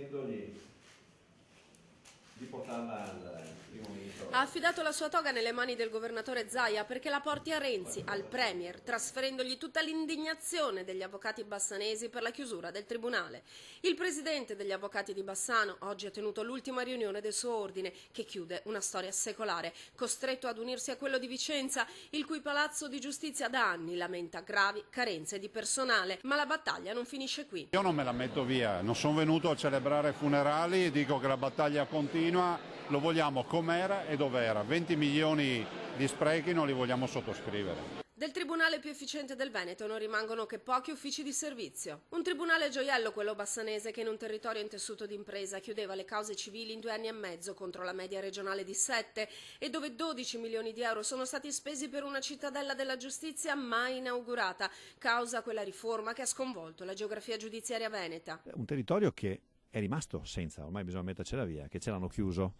chiedendogli di portarla al primo ministro. Ha affidato la sua toga nelle mani del governatore Zaia perché la porti a Renzi, al Premier, trasferendogli tutta l'indignazione degli avvocati bassanesi per la chiusura del tribunale. Il presidente degli avvocati di Bassano oggi ha tenuto l'ultima riunione del suo ordine, che chiude una storia secolare, costretto ad unirsi a quello di Vicenza, il cui palazzo di giustizia da anni lamenta gravi carenze di personale. Ma la battaglia non finisce qui. Io non me la metto via, non sono venuto a celebrare funerali, dico che la battaglia continua. Lo vogliamo com'era e dov'era. 20 milioni di sprechi non li vogliamo sottoscrivere. Del tribunale più efficiente del Veneto non rimangono che pochi uffici di servizio. Un tribunale gioiello, quello bassanese, che in un territorio intessuto d'impresa chiudeva le cause civili in 2 anni e mezzo contro la media regionale di 7 e dove 12 milioni di euro sono stati spesi per una cittadella della giustizia mai inaugurata, causa quella riforma che ha sconvolto la geografia giudiziaria veneta. Un territorio che è rimasto senza, ormai bisogna mettercela via, che ce l'hanno chiuso,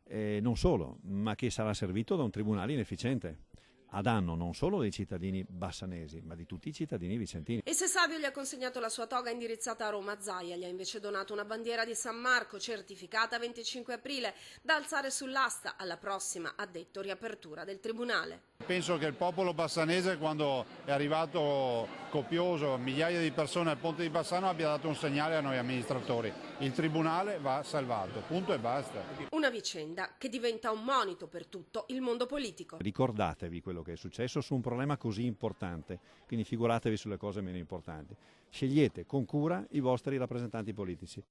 non solo, ma che sarà servito da un tribunale inefficiente, a danno non solo dei cittadini bassanesi, ma di tutti i cittadini vicentini. E se Savio gli ha consegnato la sua toga indirizzata a Roma, Zaia gli ha invece donato una bandiera di San Marco, certificata 25 aprile, da alzare sull'asta alla prossima, ha detto, riapertura del tribunale. Penso che il popolo bassanese, quando è arrivato copioso, migliaia di persone al ponte di Bassano, abbia dato un segnale a noi amministratori. Il tribunale va salvato, punto e basta. Una vicenda che diventa un monito per tutto il mondo politico. Ricordatevi quello che è successo su un problema così importante, quindi figuratevi sulle cose meno importanti. Scegliete con cura i vostri rappresentanti politici.